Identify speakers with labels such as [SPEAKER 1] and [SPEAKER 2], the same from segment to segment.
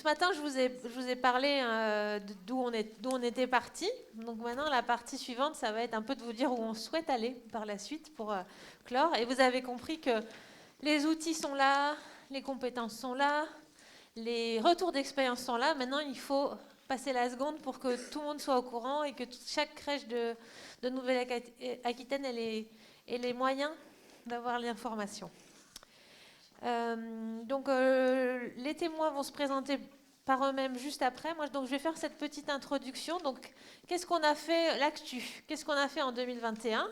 [SPEAKER 1] matin, je vous ai parlé d'où on était parti. Donc maintenant, la partie suivante, ça va être un peu de vous dire où on souhaite aller par la suite pour clore. Et vous avez compris que les outils sont là, les compétences sont là, les retours d'expérience sont là. Maintenant, il faut passer la seconde pour que tout le monde soit au courant et que chaque crèche de Nouvelle-Aquitaine ait les moyens d'avoir l'information. Les témoins vont se présenter par eux-mêmes juste après. Moi, donc, je vais faire cette petite introduction. Donc, qu'est-ce qu'on a fait, l'actu? Qu'est-ce qu'on a fait en 2021?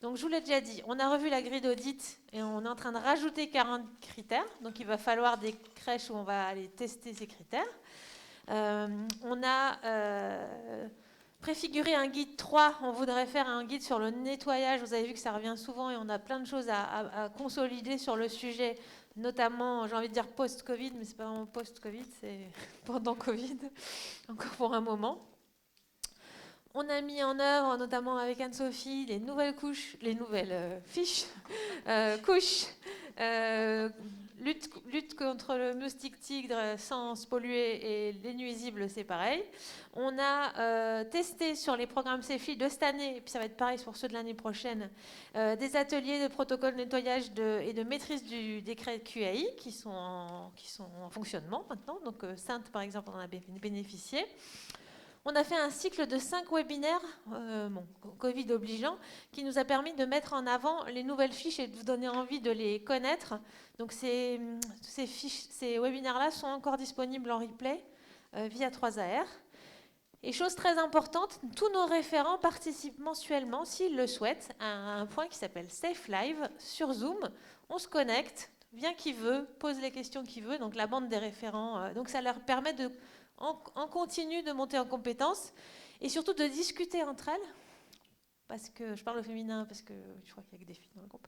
[SPEAKER 1] Donc, je vous l'ai déjà dit, on a revu la grille d'audit et on est en train de rajouter 40 critères. Donc, il va falloir des crèches où on va aller tester ces critères. On a préfiguré un guide 3. On voudrait faire un guide sur le nettoyage. Vous avez vu que ça revient souvent et on a plein de choses à consolider sur le sujet, notamment, j'ai envie de dire post-Covid, mais c'est pas vraiment post-Covid, c'est pendant Covid, encore pour un moment. On a mis en œuvre, notamment avec Anne-Sophie, les nouvelles fiches, couches, lutte contre le moustique tigre sans se polluer et les nuisibles, c'est pareil. On a testé sur les programmes CEFI de cette année, et puis ça va être pareil pour ceux de l'année prochaine, des ateliers de protocole de nettoyage et de maîtrise du décret QAI qui sont en fonctionnement maintenant. Donc Sainte, par exemple, on en a bénéficié. On a fait un cycle de 5 webinaires, Covid obligeant, qui nous a permis de mettre en avant les nouvelles fiches et de vous donner envie de les connaître. Donc ces webinaires-là sont encore disponibles en replay via 3AR. Et chose très importante, tous nos référents participent mensuellement, s'ils le souhaitent, à un point qui s'appelle Safe Live sur Zoom. On se connecte, vient qui veut, pose les questions qu'il veut, donc la bande des référents. Donc ça leur permet en continu de monter en compétences et surtout de discuter entre elles, parce que je parle au féminin, parce que je crois qu'il n'y a que des filles dans le groupe,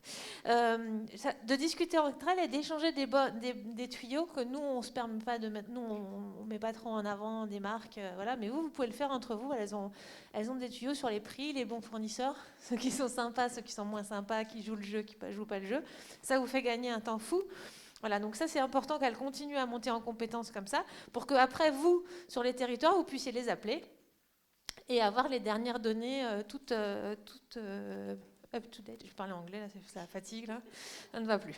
[SPEAKER 1] de discuter entre elles et d'échanger des tuyaux que nous, on ne se permet pas de mettre, nous, on ne met pas trop en avant des marques, voilà, mais vous pouvez le faire entre vous, elles ont des tuyaux sur les prix, les bons fournisseurs, ceux qui sont sympas, ceux qui sont moins sympas, qui jouent le jeu, qui ne jouent pas le jeu, ça vous fait gagner un temps fou. Voilà, donc ça c'est important qu'elle continue à monter en compétences comme ça, pour qu'après vous, sur les territoires, vous puissiez les appeler et avoir les dernières données toutes up-to-date. Je parlais anglais, là, ça fatigue, là. Ça ne va plus.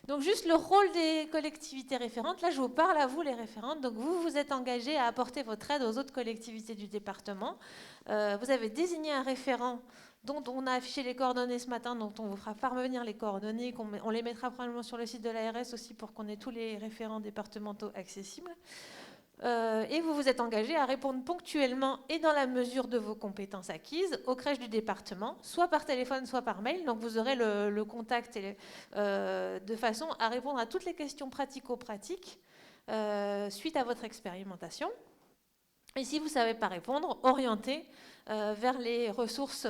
[SPEAKER 1] Donc juste le rôle des collectivités référentes, là je vous parle à vous les référentes, donc vous vous êtes engagés à apporter votre aide aux autres collectivités du département. Vous avez désigné un référent dont on a affiché les coordonnées ce matin, dont on vous fera parvenir les coordonnées, on les mettra probablement sur le site de l'ARS aussi pour qu'on ait tous les référents départementaux accessibles. Et vous vous êtes engagé à répondre ponctuellement et dans la mesure de vos compétences acquises aux crèches du département, soit par téléphone, soit par mail. Donc vous aurez le contact de façon à répondre à toutes les questions pratico-pratiques suite à votre expérimentation. Et si vous ne savez pas répondre, orientez vers les ressources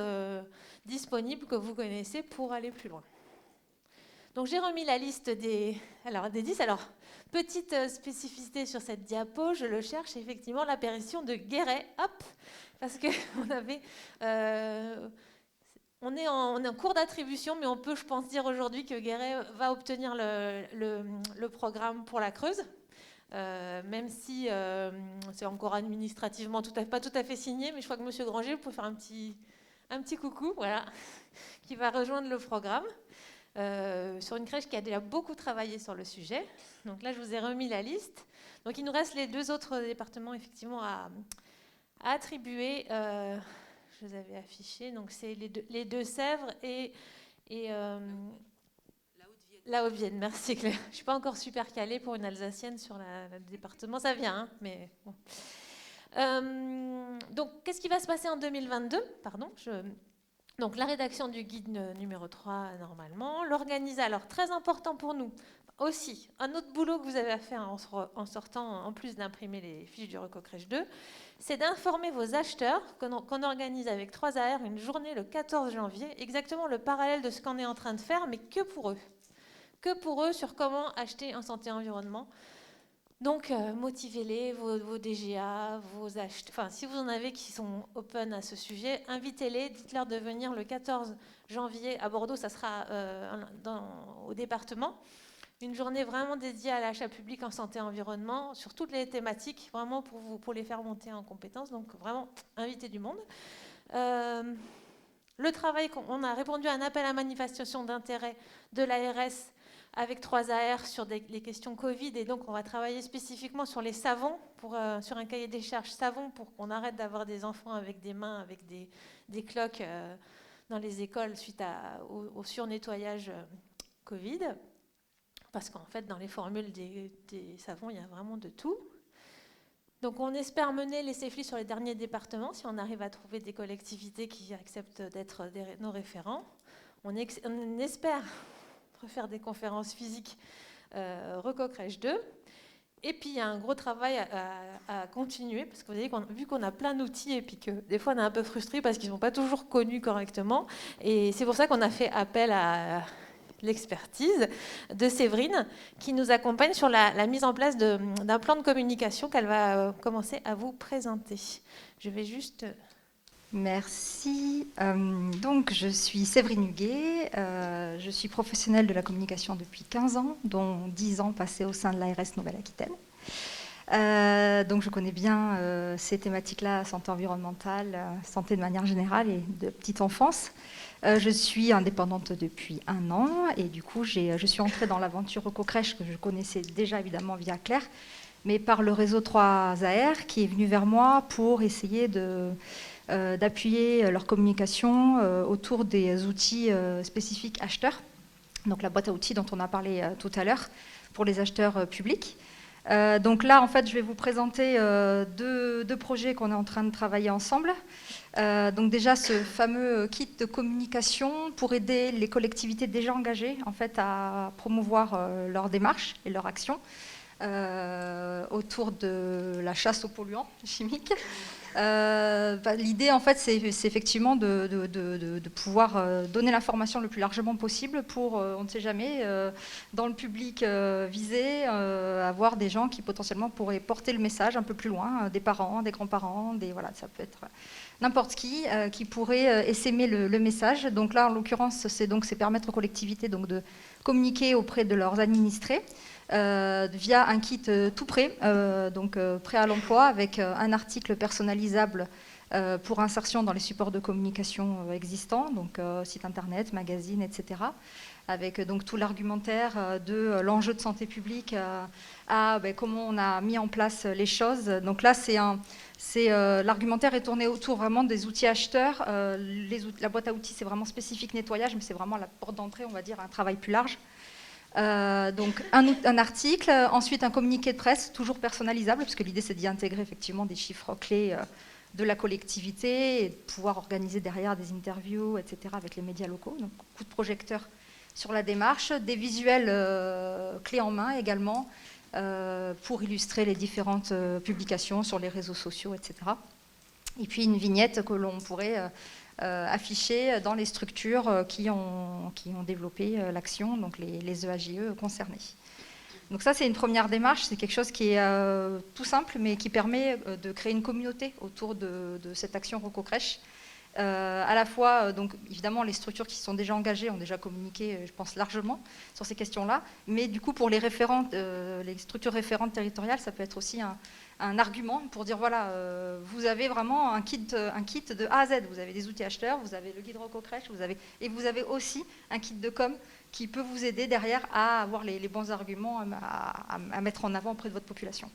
[SPEAKER 1] disponibles que vous connaissez pour aller plus loin. Donc j'ai remis la liste des 10. Alors, petite spécificité sur cette diapo, je le cherche, effectivement, l'apparition de Guéret, hop, parce qu'on avait... on est en cours d'attribution, mais on peut, je pense, dire aujourd'hui que Guéret va obtenir le programme pour la Creuse. Même si c'est encore administrativement pas tout à fait signé, mais je crois que M. Granger, vous pouvez faire un petit coucou, voilà, qui va rejoindre le programme sur une crèche qui a déjà beaucoup travaillé sur le sujet. Donc là, je vous ai remis la liste. Donc il nous reste les 2 autres départements effectivement à attribuer. Je les avais affichés. Donc c'est les Deux-Sèvres et la Haute-Vienne, merci Claire. Je ne suis pas encore super calée pour une Alsacienne sur le département, ça vient, hein, mais bon. Donc, qu'est-ce qui va se passer en 2022 ? Donc, la rédaction du guide numéro 3, normalement. Alors, très important pour nous, aussi, un autre boulot que vous avez à faire en sortant, en plus d'imprimer les fiches du Reco Crèche 2, c'est d'informer vos acheteurs qu'on organise avec 3AR une journée le 14 janvier, exactement le parallèle de ce qu'on est en train de faire, mais que pour eux sur comment acheter en santé et environnement. Donc, motivez-les, vos DGA, vos acheteurs. Enfin, si vous en avez qui sont open à ce sujet, invitez-les, dites-leur de venir le 14 janvier à Bordeaux, ça sera au département. une journée vraiment dédiée à l'achat public en santé et environnement, sur toutes les thématiques, vraiment pour les faire monter en compétences. Donc vraiment, inviter du monde. Le travail, on a répondu à un appel à manifestation d'intérêt de l'ARS avec 3 AR sur les questions Covid. Et donc, on va travailler spécifiquement sur les savons, sur un cahier des charges savon, pour qu'on arrête d'avoir des enfants avec des mains, avec des cloques dans les écoles suite au surnettoyage Covid. Parce qu'en fait, dans les formules des savons, il y a vraiment de tout. Donc on espère mener les CEFLI sur les derniers départements, si on arrive à trouver des collectivités qui acceptent d'être nos référents. On espère refaire des conférences physiques Recocrèche 2. Et puis il y a un gros travail à continuer, parce que vous voyez, vu qu'on a plein d'outils, et puis que des fois on est un peu frustré parce qu'ils ne sont pas toujours connus correctement, et c'est pour ça qu'on a fait appel à l'expertise de Séverine, qui nous accompagne sur la mise en place d'un plan de communication qu'elle va commencer à vous présenter. Je vais juste...
[SPEAKER 2] Merci. Donc, je suis Séverine Huguet. Je suis professionnelle de la communication depuis 15 ans, dont 10 ans passés au sein de l'ARS Nouvelle-Aquitaine. Donc, je connais bien ces thématiques-là, santé environnementale, santé de manière générale et de petite enfance. Je suis indépendante depuis 1 an et du coup, je suis entrée dans l'aventure Recocrèche que je connaissais déjà évidemment via Claire, mais par le réseau 3AR qui est venu vers moi pour essayer d'appuyer leur communication autour des outils spécifiques acheteurs, donc la boîte à outils dont on a parlé tout à l'heure pour les acheteurs publics. Donc là, en fait, je vais vous présenter deux projets qu'on est en train de travailler ensemble. Donc déjà, ce fameux kit de communication pour aider les collectivités déjà engagées en fait, à promouvoir leur démarche et leur action autour de la chasse aux polluants chimiques. L'idée, en fait, c'est effectivement de pouvoir donner l'information le plus largement possible pour, on ne sait jamais, dans le public visé, avoir des gens qui potentiellement pourraient porter le message un peu plus loin, des parents, des grands-parents, voilà, ça peut être n'importe qui pourrait essaimer le message. Donc là, en l'occurrence, c'est permettre aux collectivités donc, de communiquer auprès de leurs administrés. Via un kit tout prêt, donc prêt à l'emploi, avec un article personnalisable pour insertion dans les supports de communication existants, donc site internet, magazine, etc. Avec donc tout l'argumentaire de l'enjeu de santé publique à comment on a mis en place les choses. Donc là, l'argumentaire est tourné autour vraiment des outils acheteurs. La boîte à outils, c'est vraiment spécifique nettoyage, mais c'est vraiment la porte d'entrée, on va dire, à un travail plus large. Donc un article, ensuite un communiqué de presse, toujours personnalisable, parce que l'idée c'est d'y intégrer effectivement des chiffres clés de la collectivité et de pouvoir organiser derrière des interviews, etc. avec les médias locaux. Donc coup de projecteur sur la démarche, des visuels clés en main également pour illustrer les différentes publications sur les réseaux sociaux, etc. Et puis une vignette que l'on pourrait affichés dans les structures qui ont développé l'action, donc les EAJE concernés. Donc ça, c'est une première démarche, c'est quelque chose qui est tout simple, mais qui permet de créer une communauté autour de cette action Recocrèche. À la fois, donc évidemment, les structures qui sont déjà engagées ont déjà communiqué, je pense, largement sur ces questions-là, mais du coup, pour les structures référentes territoriales, ça peut être aussi un argument pour dire, voilà, vous avez vraiment un kit de A à Z, vous avez des outils acheteurs, vous avez le guide Recocrèche, et vous avez aussi un kit de com qui peut vous aider derrière à avoir les bons arguments à mettre en avant auprès de votre population.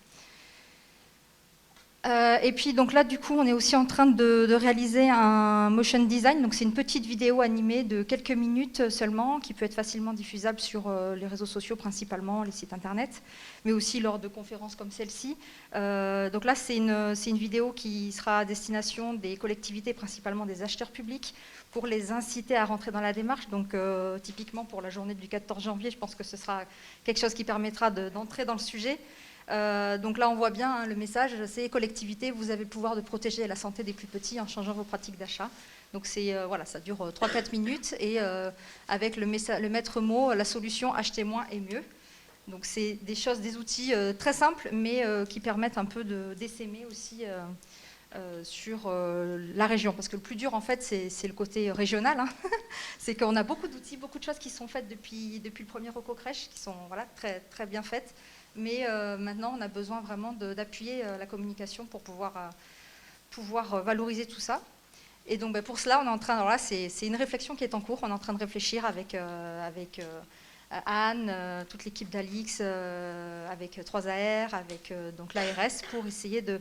[SPEAKER 2] Et puis donc là, du coup, on est aussi en train de réaliser un motion design. Donc c'est une petite vidéo animée de quelques minutes seulement, qui peut être facilement diffusable sur les réseaux sociaux, principalement les sites internet, mais aussi lors de conférences comme celle-ci. Donc là, c'est une vidéo qui sera à destination des collectivités, principalement des acheteurs publics, pour les inciter à rentrer dans la démarche. Donc typiquement pour la journée du 14 janvier, je pense que ce sera quelque chose qui permettra d'entrer dans le sujet. Donc là, on voit bien le message, c'est collectivité, vous avez le pouvoir de protéger la santé des plus petits en changeant vos pratiques d'achat. Donc voilà, ça dure 3-4 minutes et avec le maître mot, la solution acheter moins et mieux. Donc c'est des outils très simples, mais qui permettent un peu d'essaimer aussi sur la région. Parce que le plus dur, en fait, c'est le côté régional. Hein. C'est qu'on a beaucoup d'outils, beaucoup de choses qui sont faites depuis le premier Rococrèche, qui sont voilà, très, très bien faites. Mais maintenant, on a besoin vraiment d'appuyer la communication pour pouvoir valoriser tout ça. Et donc, pour cela, on est en train, alors là, c'est une réflexion qui est en cours. On est en train de réfléchir avec Anne, toute l'équipe d'Alix, avec 3AR, avec donc l'ARS, pour essayer de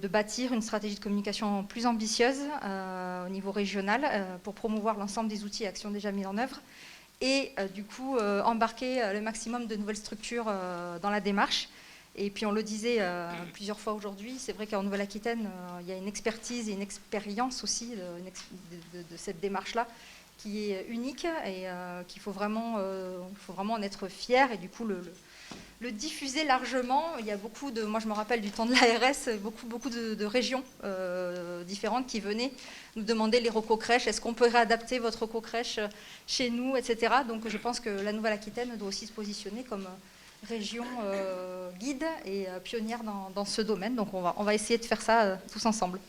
[SPEAKER 2] bâtir une stratégie de communication plus ambitieuse au niveau régional pour promouvoir l'ensemble des outils et actions déjà mis en œuvre et du coup embarquer le maximum de nouvelles structures dans la démarche. Et puis on le disait plusieurs fois aujourd'hui, c'est vrai qu'en Nouvelle-Aquitaine, il y a une expertise et une expérience aussi de cette démarche-là qui est unique et qu'il faut vraiment en être fier et du coup le diffuser largement. Il y a beaucoup de, moi je me rappelle du temps de l'ARS, beaucoup de régions différentes qui venaient nous demander les Rococrèches, est-ce qu'on peut réadapter votre Rococrèche chez nous, etc. Donc je pense que la Nouvelle-Aquitaine doit aussi se positionner comme région guide et pionnière dans ce domaine. Donc on va essayer de faire ça tous ensemble.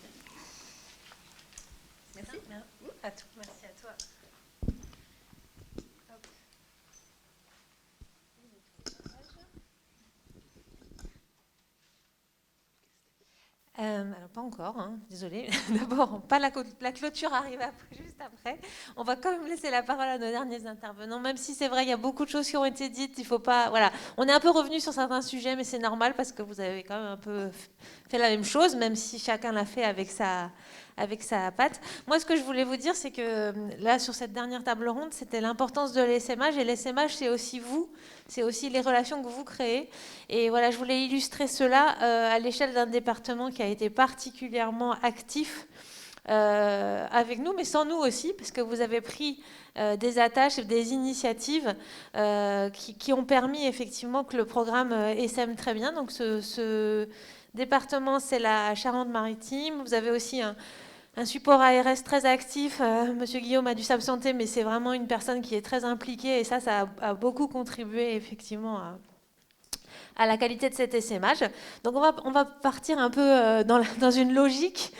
[SPEAKER 2] Merci.
[SPEAKER 1] Merci à toi. Alors pas encore, hein, désolée. D'abord, pas la clôture arrive juste après. On va quand même laisser la parole à nos derniers intervenants, même si c'est vrai, il y a beaucoup de choses qui ont été dites. Il faut pas, voilà, on est un peu revenu sur certains sujets, mais c'est normal parce que vous avez quand même un peu fait la même chose, même si chacun l'a fait avec sa patte. Moi, ce que je voulais vous dire, c'est que là, sur cette dernière table ronde, c'était l'importance de l'essaimage. Et l'essaimage, c'est aussi vous, c'est aussi les relations que vous créez. Et voilà, je voulais illustrer cela à l'échelle d'un département qui a été particulièrement actif avec nous, mais sans nous aussi, parce que vous avez pris des attaches, des initiatives qui ont permis effectivement que le programme essaime très bien. Donc ce département, c'est la Charente-Maritime. Vous avez aussi un support ARS très actif. Monsieur Guillaume a dû s'absenter, mais c'est vraiment une personne qui est très impliquée et ça a beaucoup contribué effectivement à la qualité de cet essaimage. Donc on va partir un peu dans une logique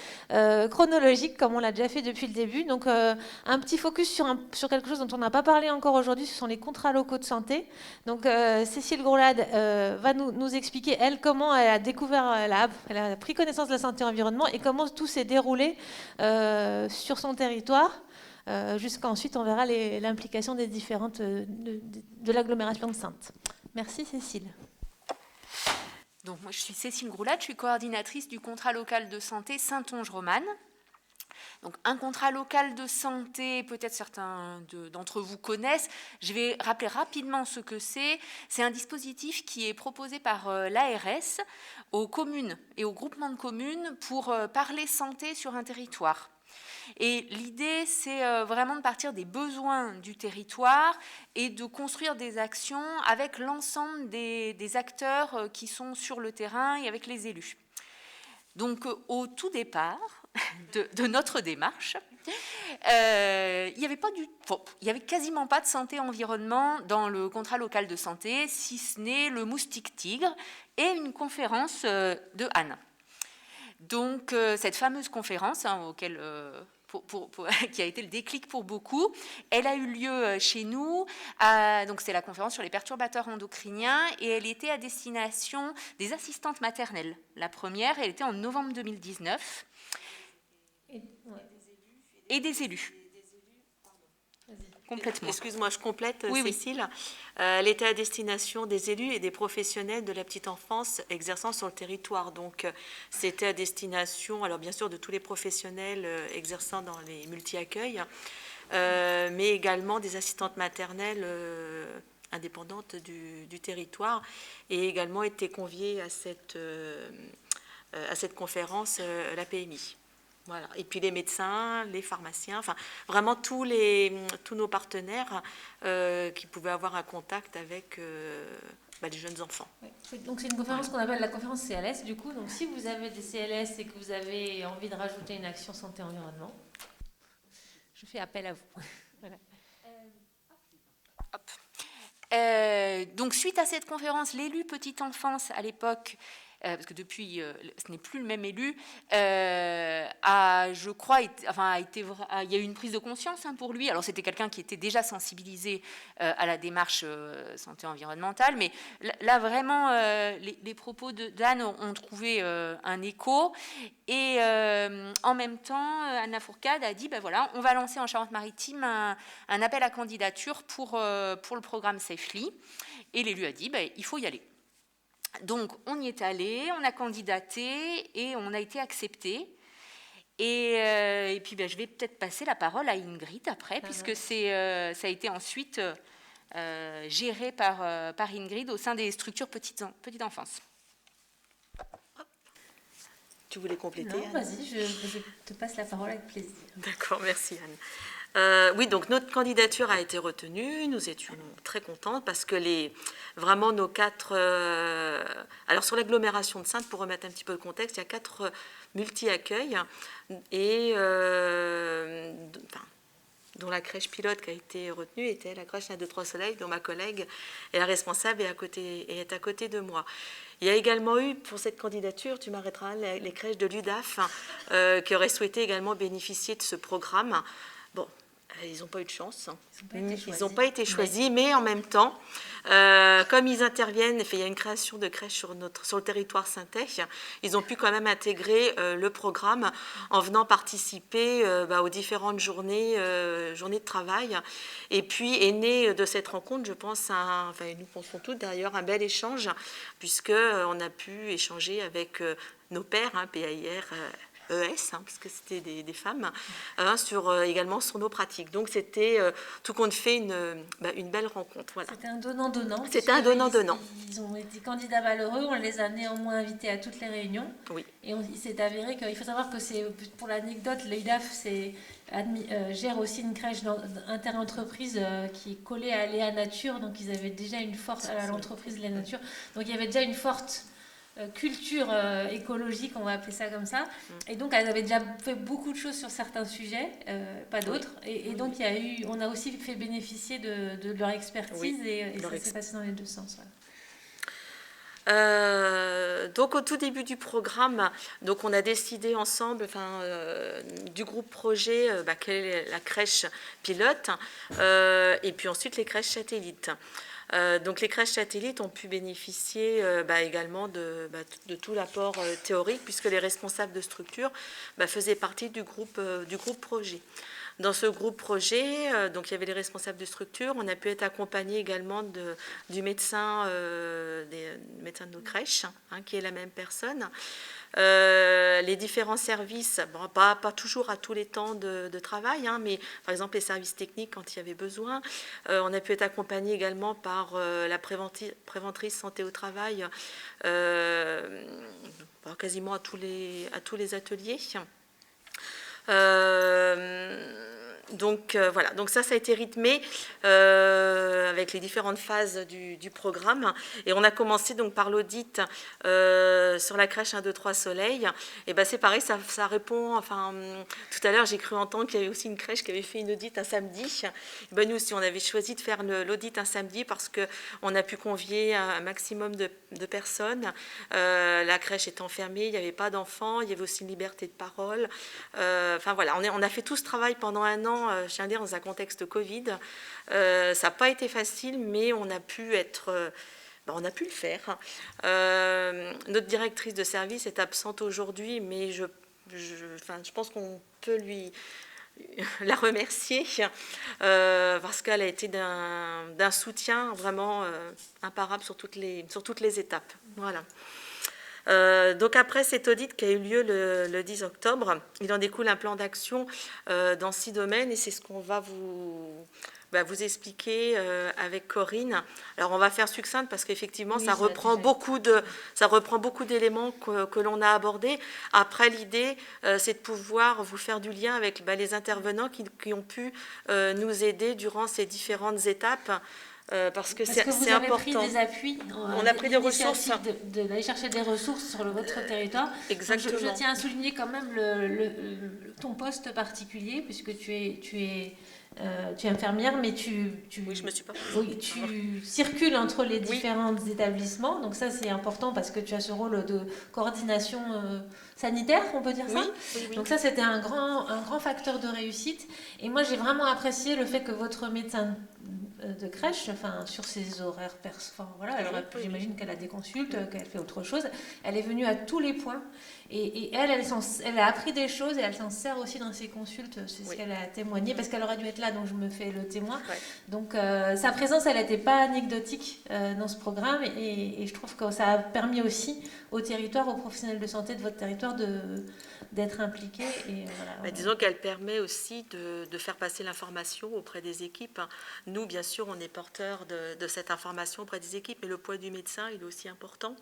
[SPEAKER 1] chronologique, comme on l'a déjà fait depuis le début. Donc un petit focus sur quelque chose dont on n'a pas parlé encore aujourd'hui, ce sont les contrats locaux de santé. Donc Cécile Groulade va nous expliquer, elle, comment elle a découvert, elle a pris connaissance de la santé et environnement et comment tout s'est déroulé sur son territoire. Jusqu'à ensuite, on verra l'implication des différentes de l'agglomération de Saintes. Merci Cécile.
[SPEAKER 3] Donc moi je suis Cécile Groulade, je suis coordinatrice du contrat local de santé Saintonge-Romane. Donc un contrat local de santé, peut-être certains d'entre vous connaissent. Je vais rappeler rapidement ce que c'est. C'est un dispositif qui est proposé par l'ARS aux communes et aux groupements de communes pour parler santé sur un territoire. Et l'idée, c'est vraiment de partir des besoins du territoire et de construire des actions avec l'ensemble des acteurs qui sont sur le terrain et avec les élus. Donc, au tout départ de notre démarche, il y avait quasiment pas de santé-environnement dans le contrat local de santé, si ce n'est le moustique tigre et une conférence de Anne. Donc, cette fameuse conférence auquel, qui a été le déclic pour beaucoup, elle a eu lieu chez nous. Donc, c'est la conférence sur les perturbateurs endocriniens et elle était à destination des assistantes maternelles. La première, elle était en novembre 2019. Et des élus. Complètement.
[SPEAKER 4] Excuse-moi, je complète,
[SPEAKER 3] oui,
[SPEAKER 4] Cécile. Elle était à destination des élus et des professionnels de la petite enfance exerçant sur le territoire. Donc, c'était à destination, alors bien sûr, de tous les professionnels exerçant dans les multi-accueils, mais également des assistantes maternelles indépendantes du territoire, et également été conviée à cette conférence la PMI. Voilà. Et puis les médecins, les pharmaciens, enfin vraiment tous nos partenaires qui pouvaient avoir un contact avec les jeunes enfants.
[SPEAKER 1] Oui. Donc c'est une conférence qu'on appelle la conférence CLS du coup. Donc si vous avez des CLS et que vous avez envie de rajouter une action santé-environnement, je fais appel à vous. Voilà.
[SPEAKER 3] Donc suite à cette conférence, l'élu petite enfance à l'époque parce que depuis, ce n'est plus le même élu, je crois, il y a eu une prise de conscience pour lui. Alors, c'était quelqu'un qui était déjà sensibilisé à la démarche santé environnementale, mais là, vraiment, les propos d'Anne ont trouvé un écho. Et en même temps, Anna Fourcade a dit, voilà, on va lancer en Charente-Maritime un appel à candidature pour le programme Safely. Et l'élu a dit, il faut y aller. Donc, on y est allé, on a candidaté et on a été accepté. Et puis, je vais peut-être passer la parole à Ingrid après, puisque ça a été ensuite géré par Ingrid au sein des structures petite enfance.
[SPEAKER 4] Tu voulais compléter,
[SPEAKER 1] Non,
[SPEAKER 4] Anne ?
[SPEAKER 1] vas-y, je te passe la parole avec plaisir.
[SPEAKER 4] D'accord, merci Anne. Oui, donc notre candidature a été retenue. Nous étions très contentes parce que vraiment nos 4... alors sur l'agglomération de Saintes, pour remettre un petit peu le contexte, il y a 4 multi-accueils et dont la crèche pilote qui a été retenue était la crèche 1, 2, 3 Soleil, dont ma collègue est la responsable et est à côté de moi. Il y a également eu, pour cette candidature, tu m'arrêteras, les crèches de l'UDAF qui auraient souhaité également bénéficier de ce programme. Bon, ils n'ont pas eu de chance. Ils n'ont pas été choisis, mais en même temps, comme ils interviennent, il y a une création de crèche sur le territoire saintais, ils ont pu quand même intégrer le programme en venant participer aux différentes journées de travail. Et puis est né de cette rencontre, je pense, nous pensons tous d'ailleurs, un bel échange, puisqu'on a pu échanger avec nos pairs, PAIR, ES, puisque c'était des femmes, également sur nos pratiques. Donc c'était tout compte fait une belle rencontre. Voilà.
[SPEAKER 1] C'était un donnant-donnant.
[SPEAKER 4] C'était un donnant-donnant.
[SPEAKER 1] Ils ont été candidats valeureux, on les a néanmoins invités à toutes les réunions.
[SPEAKER 4] Oui.
[SPEAKER 1] Et il s'est avéré qu'il faut savoir que pour l'anecdote, l'UDAF gère aussi une crèche interentreprise qui est collée à Léa Nature, donc ils avaient déjà une forte, à l'entreprise Léa Nature, donc il y avait déjà une forte culture écologique, on va appeler ça comme ça, et donc elles avaient déjà fait beaucoup de choses sur certains sujets, pas d'autres, et donc on a aussi fait bénéficier de leur expertise, et ça s'est passé dans les deux sens.
[SPEAKER 4] Voilà. Donc au tout début du programme, donc on a décidé ensemble, du groupe projet, quelle est la crèche pilote, et puis ensuite les crèches satellites. Donc les crèches satellites ont pu bénéficier également de tout l'apport théorique, puisque les responsables de structure faisaient partie du groupe projet. Dans ce groupe projet, donc il y avait les responsables de structure, on a pu être accompagné également du médecin, médecin de nos crèches, qui est la même personne. Les différents services, pas toujours à tous les temps de travail, mais par exemple les services techniques quand il y avait besoin. On a pu être accompagné également par la préventrice santé au travail, quasiment à tous les ateliers. Donc voilà, donc ça a été rythmé avec les différentes phases du programme, et on a commencé donc par l'audit sur la crèche 1, 2, 3 Soleil. Et c'est pareil, ça répond, tout à l'heure j'ai cru entendre qu'il y avait aussi une crèche qui avait fait une audit un samedi. Et nous aussi on avait choisi de faire l'audit un samedi parce qu'on a pu convier un maximum de personnes. La crèche était fermée, il n'y avait pas d'enfants, il y avait aussi une liberté de parole. Voilà, on a fait tout ce travail pendant un an, je tiens à dire, dans un contexte Covid. Ça n'a pas été facile, mais on a pu on a pu le faire. Notre directrice de service est absente aujourd'hui, mais je pense qu'on peut la remercier parce qu'elle a été d'un soutien vraiment imparable sur toutes les étapes. Voilà. Donc après cet audit qui a eu lieu le 10 octobre, il en découle un plan d'action dans 6 domaines, et c'est ce qu'on va vous expliquer avec Corinne. Alors on va faire succincte parce qu'effectivement ça reprend beaucoup d'éléments que l'on a abordés. Après l'idée c'est de pouvoir vous faire du lien avec les intervenants qui ont pu nous aider durant ces différentes étapes. Parce que c'est important.
[SPEAKER 1] Vous avez pris des appuis,
[SPEAKER 4] on a pris des ressources.
[SPEAKER 1] D'aller chercher des ressources sur votre territoire.
[SPEAKER 4] Exactement.
[SPEAKER 1] Je tiens à souligner quand même ton poste particulier, puisque tu es Tu es infirmière, mais
[SPEAKER 4] Oui, je me suis pas...
[SPEAKER 1] oui, tu circules entre les différents établissements. Donc ça, c'est important parce que tu as ce rôle de coordination sanitaire, on peut dire ça.
[SPEAKER 4] Oui.
[SPEAKER 1] Donc ça, c'était un grand facteur de réussite. Et moi, j'ai vraiment apprécié le fait que votre médecin de crèche, enfin, sur ses horaires voilà, j'imagine qu'elle a des consultes, qu'elle fait autre chose. Elle est venue à tous les points. Et elle a appris des choses et elle s'en sert aussi dans ses consultes. C'est ce qu'elle a témoigné, parce qu'elle aurait dû être là, donc je me fais le témoin. Donc sa présence, elle n'était pas anecdotique dans ce programme. Et je trouve que ça a permis aussi au territoire, aux professionnels de santé de votre territoire d'être impliqués. Et voilà,
[SPEAKER 4] disons qu'elle permet aussi de faire passer l'information auprès des équipes. Nous, bien sûr, on est porteurs de cette information auprès des équipes, mais le poids du médecin, il est aussi important.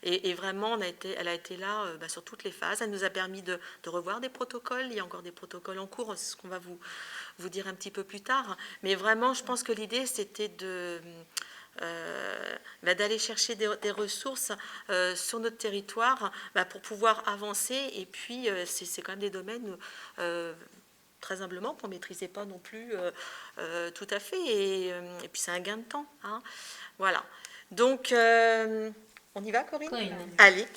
[SPEAKER 4] Et vraiment, elle a été là sur toutes les phases. Elle nous a permis de revoir des protocoles. Il y a encore des protocoles en cours, c'est ce qu'on va vous dire un petit peu plus tard. Mais vraiment, je pense que l'idée, c'était d'aller chercher des ressources sur notre territoire pour pouvoir avancer. Et puis, c'est quand même des domaines très humblement qu'on ne maîtrisait pas non plus tout à fait. Et puis, c'est un gain de temps. Hein. Voilà. Donc, on y va, Corinne ? Allez.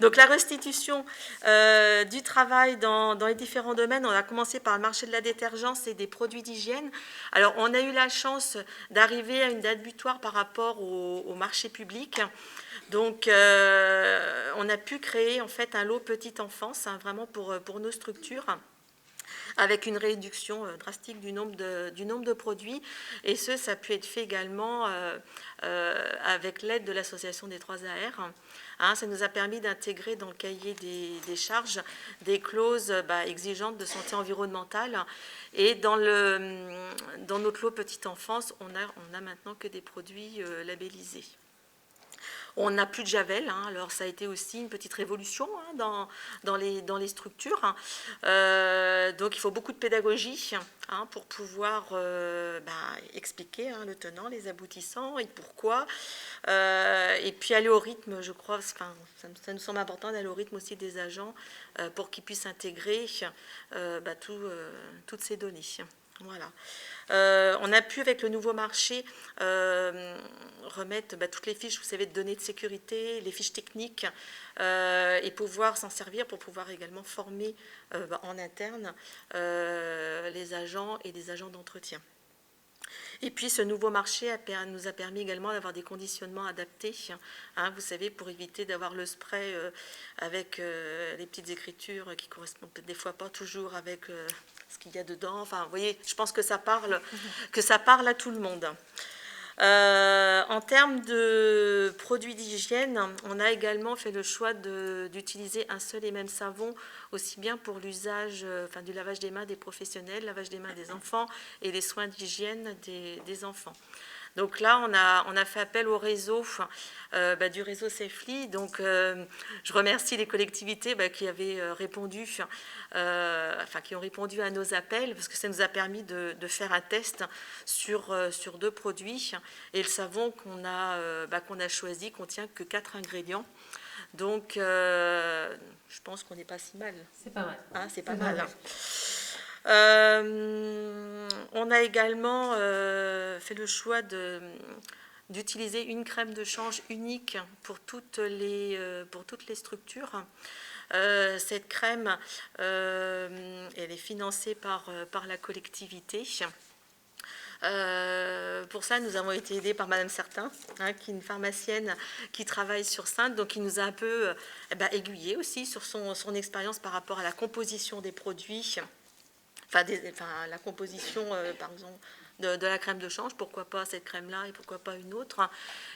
[SPEAKER 4] Donc, la restitution du travail dans les différents domaines. On a commencé par le marché de la détergence et des produits d'hygiène. Alors, on a eu la chance d'arriver à une date butoir par rapport au marché public. Donc, on a pu créer en fait un lot petite enfance, vraiment pour nos structures, avec une réduction drastique du nombre de produits. Et ça a pu être fait également avec l'aide de l'association des 3AR. Hein, ça nous a permis d'intégrer dans le cahier des charges des clauses exigeantes de santé environnementale. Et dans notre lot petite enfance, on a maintenant que des produits labellisés. On n'a plus de javel, hein, alors ça a été aussi une petite révolution dans les structures. Donc il faut beaucoup de pédagogie pour pouvoir expliquer le tenant, les aboutissants et pourquoi. Et puis aller au rythme, je crois, ça nous semble important d'aller au rythme aussi des agents pour qu'ils puissent intégrer toutes ces données. Voilà. On a pu, avec le nouveau marché, remettre toutes les fiches, vous savez, de données de sécurité, les fiches techniques, et pouvoir s'en servir pour pouvoir également former en interne les agents et les agents d'entretien. Et puis ce nouveau marché nous a permis également d'avoir des conditionnements adaptés, vous savez, pour éviter d'avoir le spray avec les petites écritures qui correspondent des fois pas toujours avec ce qu'il y a dedans. Enfin, vous voyez, je pense que ça parle à tout le monde. En termes de produits d'hygiène, on a également fait le choix d'utiliser un seul et même savon, aussi bien pour l'usage du lavage des mains des professionnels, lavage des mains des enfants et les soins d'hygiène des enfants. Donc là, on a fait appel au réseau du réseau Safely. Donc, je remercie les collectivités qui avaient répondu, qui ont répondu à nos appels, parce que ça nous a permis de faire un test sur 2 produits. Et le savon qu'on a choisi contient que 4 ingrédients. Donc, je pense qu'on n'est pas si mal.
[SPEAKER 1] C'est pas mal.
[SPEAKER 4] C'est pas mal. On a également fait le choix d'utiliser une crème de change unique pour toutes les structures. Cette crème, elle est financée par la collectivité. Pour ça, nous avons été aidés par Madame Certain, qui est une pharmacienne qui travaille sur Saintes, donc qui nous a un peu aiguillés aussi sur son expérience par rapport à la composition des produits. La composition, par exemple, de la crème de change, pourquoi pas cette crème-là et pourquoi pas une autre.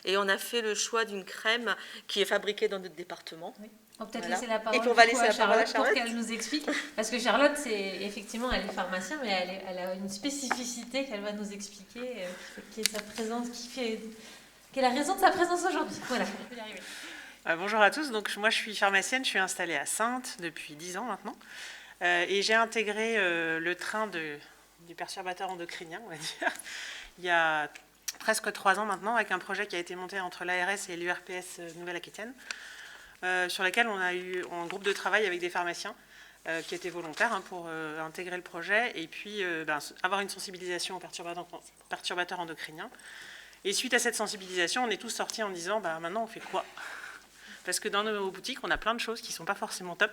[SPEAKER 4] Et on a fait le choix d'une crème qui est fabriquée dans notre département.
[SPEAKER 1] Oui. On va peut-être laisser la parole
[SPEAKER 4] à Charlotte
[SPEAKER 1] pour qu'elle nous explique. Parce que Charlotte, effectivement, elle est pharmacienne, mais elle a une spécificité qu'elle va nous expliquer, qui est sa présence, qui est la raison de sa présence aujourd'hui. Voilà, je vais y arriver.
[SPEAKER 5] Bonjour à tous, donc moi je suis pharmacienne, je suis installée à Saintes depuis 10 ans maintenant. Et j'ai intégré le train du perturbateur endocrinien, on va dire, il y a presque 3 ans maintenant, avec un projet qui a été monté entre l'ARS et l'URPS Nouvelle-Aquitaine, sur lequel on a eu un groupe de travail avec des pharmaciens qui étaient volontaires hein, pour intégrer le projet et puis avoir une sensibilisation aux perturbateurs endocriniens. Et suite à cette sensibilisation, on est tous sortis en disant maintenant on fait quoi? Parce que dans nos boutiques, on a plein de choses qui ne sont pas forcément top.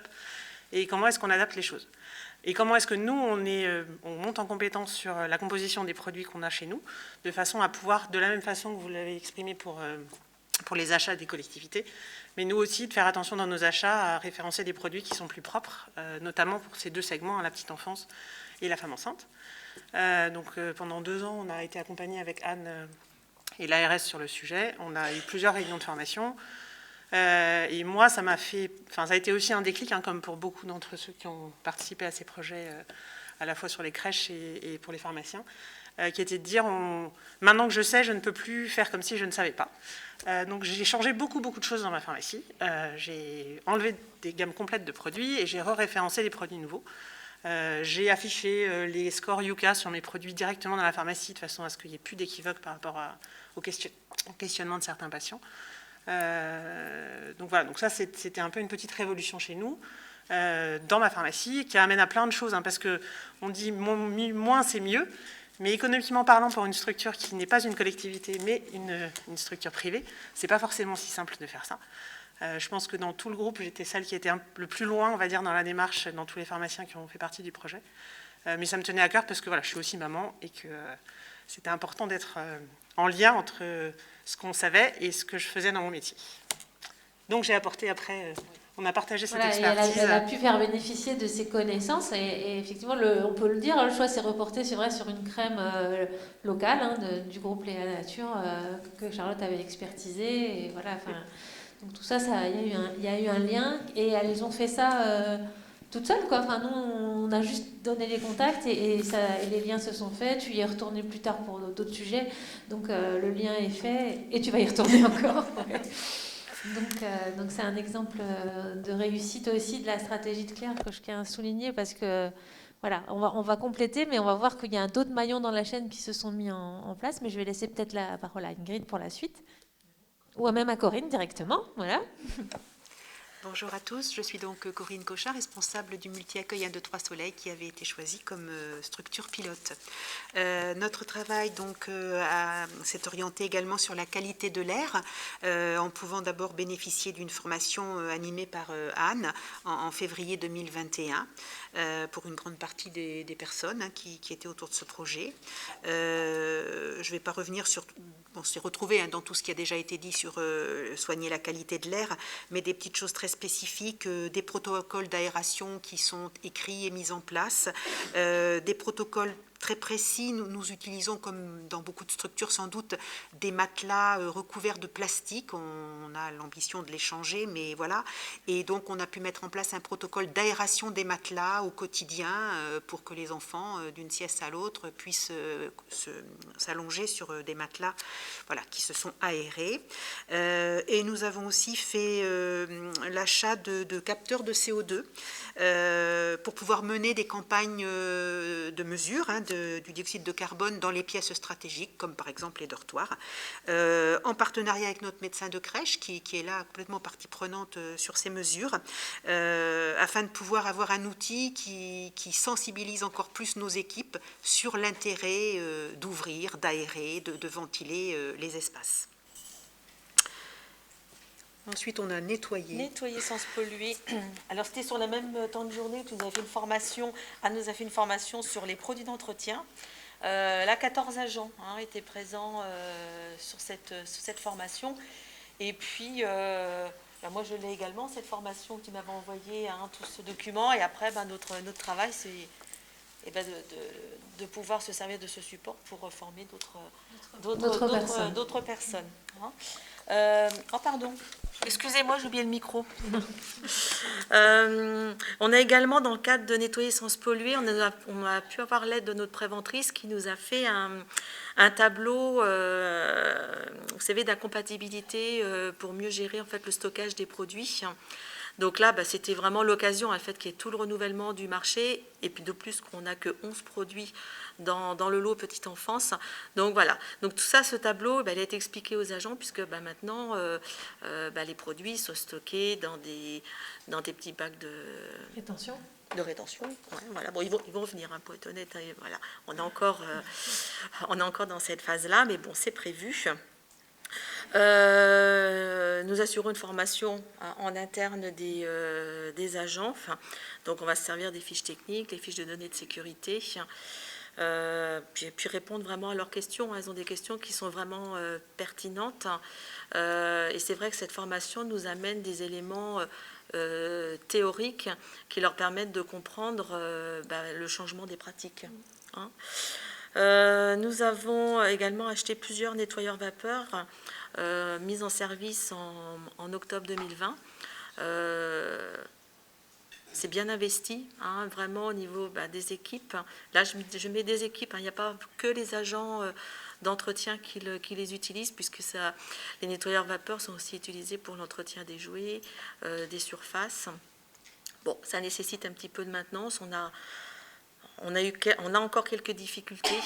[SPEAKER 5] Et comment est-ce qu'on adapte les choses? Et comment est-ce que nous, on monte en compétence sur la composition des produits qu'on a chez nous, de façon à pouvoir, de la même façon que vous l'avez exprimé pour les achats des collectivités, mais nous aussi de faire attention dans nos achats à référencer des produits qui sont plus propres, notamment pour ces deux segments, la petite enfance et la femme enceinte. Pendant 2 ans, on a été accompagnés avec Anne et l'ARS sur le sujet. On a eu plusieurs réunions de formation. Et moi, ça a été aussi un déclic, hein, comme pour beaucoup d'entre ceux qui ont participé à ces projets, à la fois sur les crèches et pour les pharmaciens, qui était de dire, maintenant que je sais, je ne peux plus faire comme si je ne savais pas. Donc j'ai changé beaucoup de choses dans ma pharmacie. J'ai enlevé des gammes complètes de produits et j'ai référencé des produits nouveaux. J'ai affiché les scores Yuka sur mes produits directement dans la pharmacie, de façon à ce qu'il n'y ait plus d'équivoque par rapport au questionnement de certains patients. Donc voilà, donc ça c'était un peu une petite révolution chez nous, dans ma pharmacie, qui amène à plein de choses, hein, parce qu'on dit moins c'est mieux, mais économiquement parlant, pour une structure qui n'est pas une collectivité, mais une structure privée, c'est pas forcément si simple de faire ça. Je pense que dans tout le groupe, j'étais celle qui était le plus loin, on va dire, dans la démarche, dans tous les pharmaciens qui ont fait partie du projet. Mais ça me tenait à cœur parce que voilà, je suis aussi maman et que c'était important d'être en lien entre ce qu'on savait et ce que je faisais dans mon métier. Donc j'ai apporté après, on a partagé cette expertise.
[SPEAKER 1] Elle a pu faire bénéficier de ses connaissances et effectivement, on peut le dire, le choix s'est reporté, c'est vrai, sur une crème locale hein, du groupe Léa Nature que Charlotte avait expertisée. Et voilà, donc tout ça, il y a eu un lien et elles ont fait ça toutes seules, quoi. Enfin, nous, on a juste donné les contacts et les liens se sont faits. Tu y es retourné plus tard pour d'autres sujets, donc le lien est fait et tu vas y retourner encore. Donc c'est un exemple de réussite aussi de la stratégie de Claire que je tiens à souligner parce que voilà, on va compléter, mais on va voir qu'il y a d'autres maillons dans la chaîne qui se sont mis en place. Mais je vais laisser peut-être la parole à Ingrid pour la suite, ou même à Corinne directement. Voilà.
[SPEAKER 6] Bonjour à tous, je suis donc Corinne Cochin, responsable du multi-accueil 1, 2, 3 Soleil qui avait été choisi comme structure pilote. Notre travail donc s'est orienté également sur la qualité de l'air, en pouvant d'abord bénéficier d'une formation animée par Anne en février 2021 pour une grande partie des personnes hein, qui étaient autour de ce projet. Je ne vais pas revenir sur... On s'est retrouvé hein, dans tout ce qui a déjà été dit sur soigner la qualité de l'air, mais des petites choses très spécifiques, des protocoles d'aération qui sont écrits et mis en place, des protocoles très précis. Nous utilisons, comme dans beaucoup de structures sans doute, des matelas recouverts de plastique. On a l'ambition de les changer, mais voilà. Et donc on a pu mettre en place un protocole d'aération des matelas au quotidien pour que les enfants, d'une sieste à l'autre, puissent s'allonger sur des matelas voilà, qui se sont aérés. Et nous avons aussi fait l'achat de capteurs de CO2 pour pouvoir mener des campagnes de mesure hein, du dioxyde de carbone dans les pièces stratégiques, comme par exemple les dortoirs, en partenariat avec notre médecin de crèche, qui est là complètement partie prenante sur ces mesures, afin de pouvoir avoir un outil qui sensibilise encore plus nos équipes sur l'intérêt d'ouvrir, d'aérer, de ventiler les espaces. Ensuite, on a nettoyé.
[SPEAKER 4] Nettoyer sans se polluer. Alors, c'était sur le même temps de journée où tu nous as fait une formation. Anne nous a fait une formation sur les produits d'entretien. Là, 14 agents hein, étaient présents sur cette formation. Et puis, moi, je l'ai également, cette formation que tu m'avais envoyée, hein, tout ce document. Et après, notre travail, c'est de pouvoir se servir de ce support pour former d'autres personnes. Hein. Oh pardon, excusez-moi, j'ai oublié le micro. On a également, dans le cadre de Nettoyer sans se polluer, on a pu avoir l'aide de notre préventrice qui nous a fait un tableau, vous savez, d'incompatibilité pour mieux gérer en fait le stockage des produits. Donc là, c'était vraiment l'occasion, en fait, qu'il y ait tout le renouvellement du marché, et puis de plus qu'on n'a que 11 produits dans le lot petite enfance. Donc voilà, donc tout ça, ce tableau, il a été expliqué aux agents, puisque maintenant, les produits sont stockés dans des petits bacs de de rétention. Ouais, voilà. Bon, ils vont venir, hein, pour être honnête. Hein, voilà. On est encore dans cette phase-là, mais bon, c'est prévu. Nous assurons une formation en interne des agents. Enfin, donc, on va se servir des fiches techniques, les fiches de données de sécurité, puis répondre vraiment à leurs questions. Elles ont des questions qui sont vraiment pertinentes. Et c'est vrai que cette formation nous amène des éléments théoriques qui leur permettent de comprendre le changement des pratiques. Hein. Nous avons également acheté plusieurs nettoyeurs vapeur mis en service en octobre 2020. C'est bien investi, hein, vraiment au niveau des équipes. Là, je mets des équipes, hein, il n'y a pas que les agents d'entretien qui les utilisent, puisque les nettoyeurs vapeur sont aussi utilisés pour l'entretien des jouets, des surfaces. Bon, ça nécessite un petit peu de maintenance. On a encore quelques difficultés.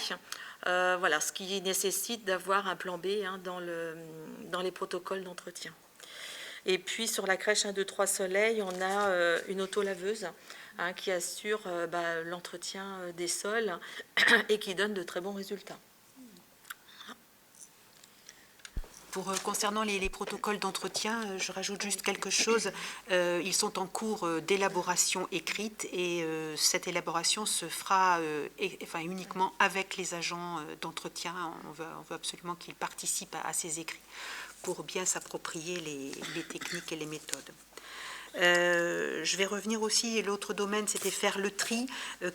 [SPEAKER 4] Voilà, ce qui nécessite d'avoir un plan B, hein, dans les protocoles d'entretien. Et puis sur la crèche 1, 2, 3 Soleil, on a une autolaveuse, hein, qui assure l'entretien des sols et qui donne de très bons résultats.
[SPEAKER 6] Concernant les protocoles d'entretien, je rajoute juste quelque chose. Ils sont en cours d'élaboration écrite et cette élaboration se fera uniquement avec les agents d'entretien. On veut absolument qu'ils participent à ces écrits pour bien s'approprier les techniques et les méthodes. Je vais revenir aussi, l'autre domaine, c'était faire le tri.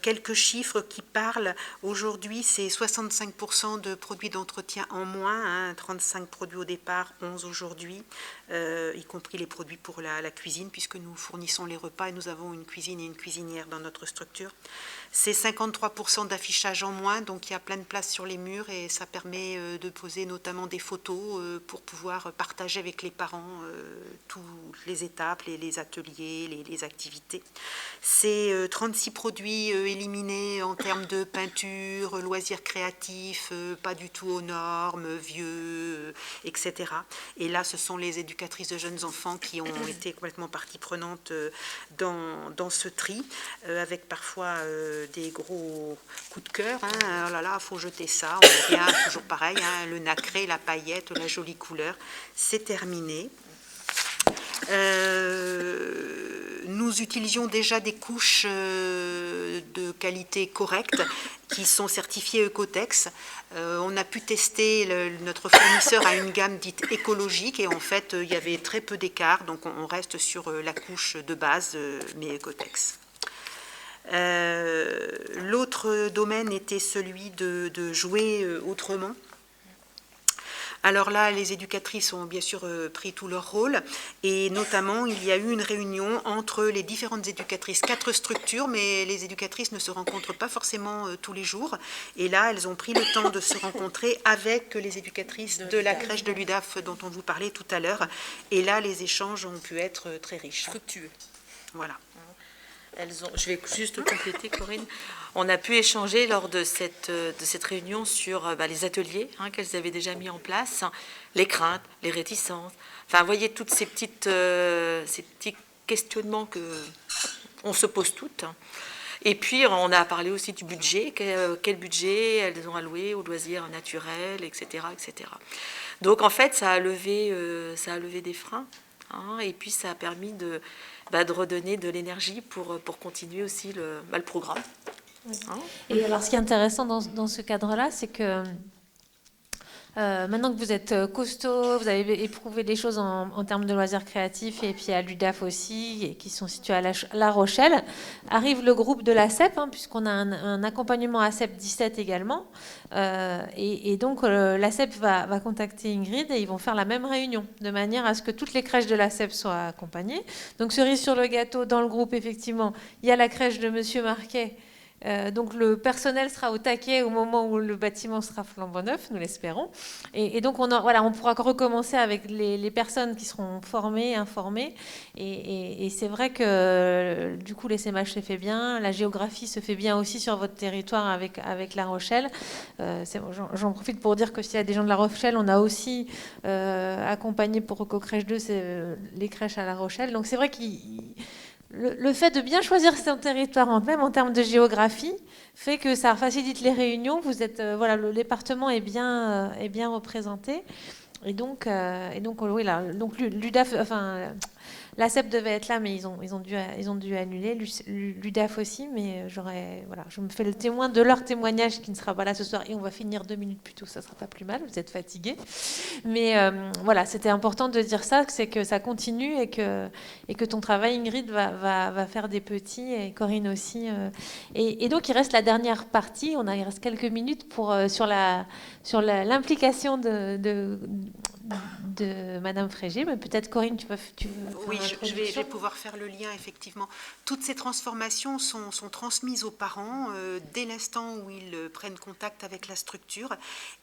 [SPEAKER 6] Quelques chiffres qui parlent. Aujourd'hui, c'est 65% de produits d'entretien en moins, hein, 35 produits au départ, 11 aujourd'hui, y compris les produits pour la cuisine, puisque nous fournissons les repas et nous avons une cuisine et une cuisinière dans notre structure. C'est 53% d'affichage en moins, donc il y a plein de place sur les murs et ça permet de poser notamment des photos pour pouvoir partager avec les parents toutes les étapes, les ateliers, les activités. C'est 36 produits éliminés en termes de peinture, loisirs créatifs, pas du tout aux normes, vieux, etc. Et là, ce sont les éducatrices de jeunes enfants qui ont été complètement partie prenante dans ce tri, avec parfois des gros coups de cœur. Hein. Oh là là, il faut jeter ça. On revient toujours pareil, hein, le nacré, la paillette, la jolie couleur. C'est terminé. Nous utilisions déjà des couches de qualité correcte qui sont certifiées Ecotex. On a pu tester, notre fournisseur a une gamme dite écologique et en fait il y avait très peu d'écart, donc on reste sur la couche de base mais Ecotex. L'autre domaine était celui de jouer autrement. Alors là, les éducatrices ont bien sûr pris tout leur rôle et notamment il y a eu une réunion entre les différentes éducatrices, 4 structures, mais les éducatrices ne se rencontrent pas forcément tous les jours. Et là, elles ont pris le temps de se rencontrer avec les éducatrices de la crèche de l'UDAF dont on vous parlait tout à l'heure. Et là, les échanges ont pu être très riches.
[SPEAKER 4] Fructueux.
[SPEAKER 6] Voilà.
[SPEAKER 4] Je vais juste compléter, Corinne. On a pu échanger lors de cette réunion sur les ateliers, hein, qu'elles avaient déjà mis en place, les craintes, les réticences. Enfin, vous voyez, toutes ces petits questionnements qu'on se pose toutes. Et puis, on a parlé aussi du budget. Quel budget elles ont alloué aux loisirs naturels, etc., etc. Donc, en fait, ça a levé des freins. Hein, et puis, ça a permis de redonner de l'énergie pour continuer aussi le programme.
[SPEAKER 1] Oui. Hein. Et alors, ce qui est intéressant dans ce cadre-là, c'est que maintenant que vous êtes costaud, vous avez éprouvé des choses en termes de loisirs créatifs, et puis à l'UDAF aussi, et qui sont situés à La Rochelle, arrive le groupe de l'ACEP, hein, puisqu'on a un accompagnement ACEP 17 également, et donc l'ACEP va contacter Ingrid et ils vont faire la même réunion, de manière à ce que toutes les crèches de l'ACEP soient accompagnées. Donc cerise sur le gâteau, dans le groupe, effectivement, il y a la crèche de Monsieur Marquet. Donc le personnel sera au taquet au moment où le bâtiment sera flambant neuf, nous l'espérons. Et donc on pourra recommencer avec les personnes qui seront formées, informées. Et c'est vrai que du coup l'SMH se fait bien, la géographie se fait bien aussi sur votre territoire avec La Rochelle. J'en profite pour dire que s'il y a des gens de La Rochelle, on a aussi accompagné pour Eco Crèche 2 les crèches à La Rochelle. Donc c'est vrai qu'il le fait de bien choisir son territoire, même en termes de géographie, fait que ça facilite les réunions. Vous êtes, voilà, le département est bien représenté. Et donc oui, là, donc l'UDAF, enfin, l'ACEP devait être là, mais ils ont dû annuler. L'UDAF aussi, mais voilà, je me fais le témoin de leur témoignage qui ne sera pas là ce soir. Et on va finir 2 minutes plus tôt, ça sera pas plus mal. Vous êtes fatigués, mais voilà, c'était important de dire ça, c'est que ça continue et que ton travail, Ingrid, va faire des petits et Corinne aussi. Et donc il reste la dernière partie. Il reste quelques minutes sur l'implication de Madame Frégé, mais peut-être Corinne, tu veux
[SPEAKER 6] oui, je vais pouvoir faire le lien, effectivement. Toutes ces transformations sont transmises aux parents dès l'instant où ils prennent contact avec la structure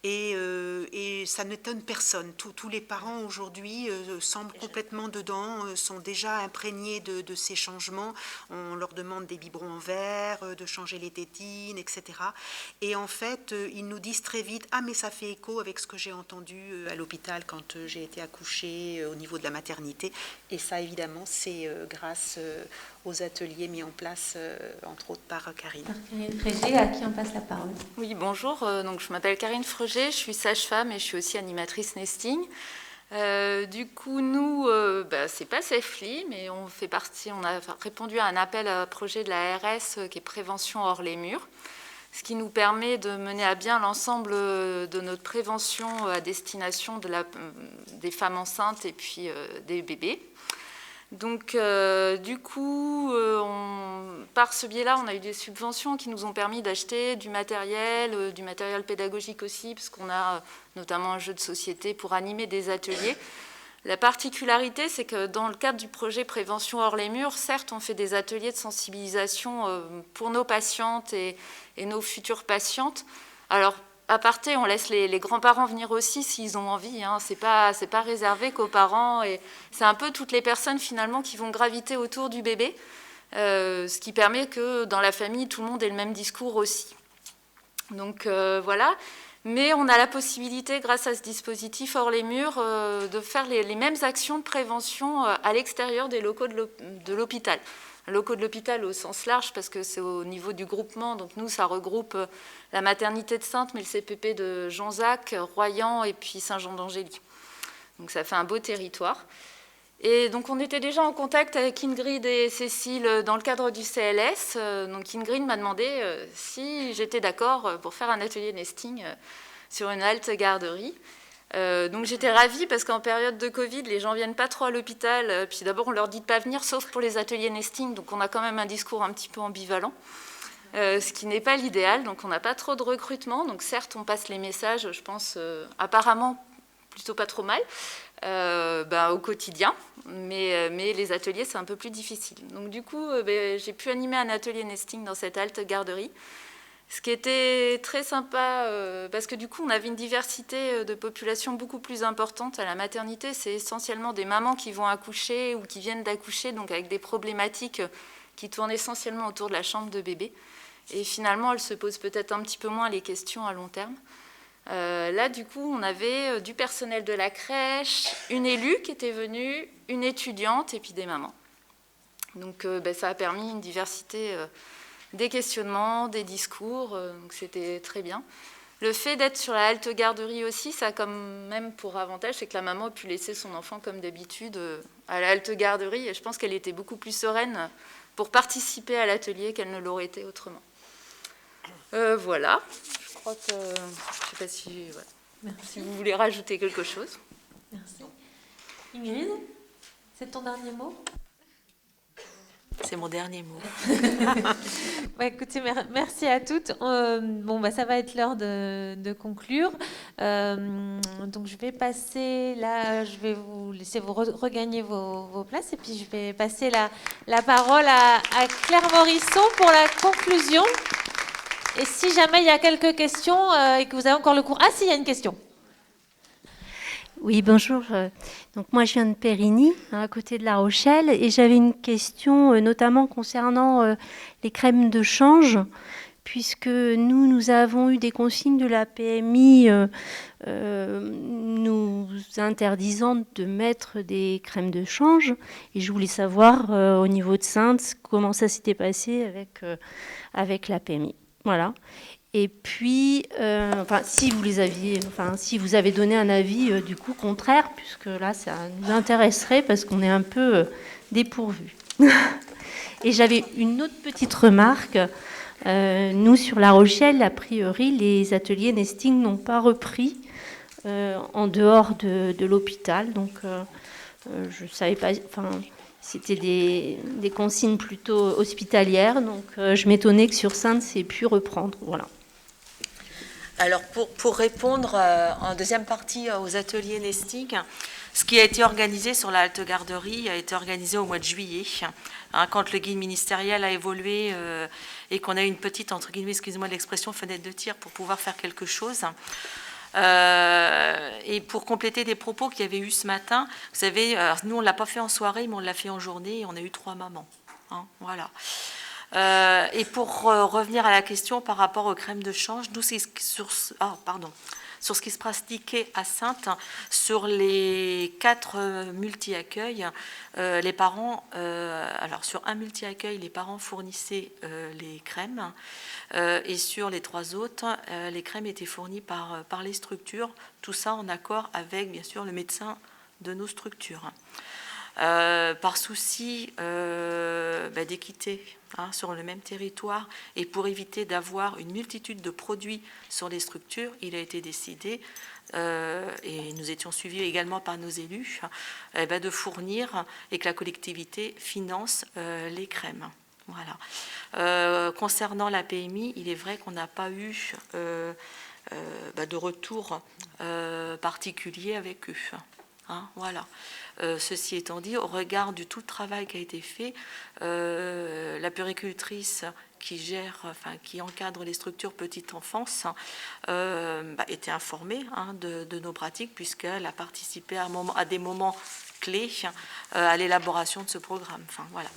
[SPEAKER 6] et ça n'étonne personne. Tous les parents aujourd'hui semblent complètement dedans, sont déjà imprégnés de ces changements. On leur demande des biberons en verre, de changer les tétines, etc. Et en fait, ils nous disent très vite « Ah, mais ça fait écho avec ce que j'ai entendu à l'hôpital quand j'ai été accouchée au niveau de la maternité ». Et ça, évidemment, c'est grâce aux ateliers mis en place, entre autres, par Karine.
[SPEAKER 1] Karine Frégé, à qui on passe la parole.
[SPEAKER 7] Oui, bonjour. Donc, je m'appelle Karine Frégé, je suis sage-femme et je suis aussi animatrice nesting. Du coup, nous, c'est pas Safely, mais on a répondu à un appel à projet de la RS qui est prévention hors les murs, ce qui nous permet de mener à bien l'ensemble de notre prévention à destination des femmes enceintes et puis des bébés. Donc, du coup, par ce biais-là, on a eu des subventions qui nous ont permis d'acheter du matériel pédagogique aussi, parce qu'on a notamment un jeu de société pour animer des ateliers. La particularité, c'est que dans le cadre du projet Prévention hors les murs, certes, on fait des ateliers de sensibilisation pour nos patientes et nos futures patientes. Alors, à parté, on laisse les grands-parents venir aussi s'ils ont envie. Hein. C'est pas réservé qu'aux parents. Et c'est un peu toutes les personnes finalement qui vont graviter autour du bébé, ce qui permet que dans la famille, tout le monde ait le même discours aussi. Donc voilà. Mais on a la possibilité, grâce à ce dispositif hors les murs, de faire les mêmes actions de prévention à l'extérieur des locaux de l'hôpital. Locaux de l'hôpital au sens large, parce que c'est au niveau du groupement. Donc nous, ça regroupe la maternité de Saintes, mais le CPP de Jonzac, Royan et puis Saint-Jean-d'Angély. Donc ça fait un beau territoire. Et donc on était déjà en contact avec Ingrid et Cécile dans le cadre du CLS. Donc Ingrid m'a demandé si j'étais d'accord pour faire un atelier nesting sur une halte garderie. Donc j'étais ravie parce qu'en période de Covid, les gens ne viennent pas trop à l'hôpital. Puis d'abord, on leur dit de ne pas venir, sauf pour les ateliers nesting. Donc on a quand même un discours un petit peu ambivalent, ce qui n'est pas l'idéal. Donc on n'a pas trop de recrutement. Donc certes, on passe les messages, je pense, apparemment plutôt pas trop mal, au quotidien. Mais les ateliers, c'est un peu plus difficile. Donc du coup, j'ai pu animer un atelier nesting dans cette halte garderie. Ce qui était très sympa, parce que du coup, on avait une diversité de population beaucoup plus importante. À la maternité, c'est essentiellement des mamans qui vont accoucher ou qui viennent d'accoucher, donc avec des problématiques qui tournent essentiellement autour de la chambre de bébé. Et finalement, elles se posent peut-être un petit peu moins les questions à long terme. Là, du coup, on avait du personnel de la crèche, une élue qui était venue, une étudiante et puis des mamans. Donc, ça a permis une diversité des questionnements, des discours, donc c'était très bien. Le fait d'être sur la halte garderie aussi, ça a quand même pour avantage, c'est que la maman a pu laisser son enfant comme d'habitude à la halte garderie, et je pense qu'elle était beaucoup plus sereine pour participer à l'atelier qu'elle ne l'aurait été autrement. Voilà, je crois que... je ne sais pas si, voilà. Si vous voulez rajouter quelque chose.
[SPEAKER 1] Merci. Ingrid, c'est ton dernier mot ?
[SPEAKER 4] C'est mon dernier mot.
[SPEAKER 1] Écoutez, merci à toutes. Ça va être l'heure de conclure. Donc, je vais passer là, je vais vous laisser vous regagner vos places et puis je vais passer la parole à Claire Morisson pour la conclusion. Et si jamais il y a quelques questions et que vous avez encore le cours... Ah si, il y a une question.
[SPEAKER 8] Oui, bonjour. Donc moi, je viens de Périgny, à côté de La Rochelle, et j'avais une question notamment concernant les crèmes de change, puisque nous avons eu des consignes de la PMI nous interdisant de mettre des crèmes de change. Et je voulais savoir au niveau de Saintes comment ça s'était passé avec la PMI. Voilà. Et puis, si vous avez donné un avis du coup contraire, puisque là, ça nous intéresserait parce qu'on est un peu dépourvus. Et j'avais une autre petite remarque. Nous, sur La Rochelle, a priori, les ateliers nesting n'ont pas repris en dehors de l'hôpital. Donc, je ne savais pas... C'était des consignes plutôt hospitalières. Donc, je m'étonnais que sur Saintes, c'est pu reprendre. Voilà.
[SPEAKER 4] Alors, pour répondre en deuxième partie aux ateliers nesting, ce qui a été organisé sur la halte garderie a été organisé au mois de juillet, quand le guide ministériel a évolué et qu'on a eu une petite, entre guillemets, excusez-moi l'expression, fenêtre de tir pour pouvoir faire quelque chose. Et pour compléter des propos qu'il y avait eu ce matin, vous savez, nous on ne l'a pas fait en soirée, mais on l'a fait en journée et on a eu 3 mamans. Voilà. Et pour revenir à la question par rapport aux crèmes de change, nous, c'est sur ce qui se pratiquait à Saintes, sur les 4 multi-accueils, les parents, alors sur un multi-accueil, les parents fournissaient les crèmes, et sur les 3 autres, les crèmes étaient fournies par les structures, tout ça en accord avec, bien sûr, le médecin de nos structures. Par souci d'équité sur le même territoire et pour éviter d'avoir une multitude de produits sur les structures, il a été décidé, et nous étions suivis également par nos élus, de fournir et que la collectivité finance les crèmes. Voilà. Concernant la PMI, il est vrai qu'on n'a pas eu de retour particulier avec eux. Voilà. Ceci étant dit, au regard du tout le travail qui a été fait, la puéricultrice qui encadre les structures petite enfance était informée de nos pratiques puisqu'elle a participé à des moments clés à l'élaboration de ce programme. Voilà.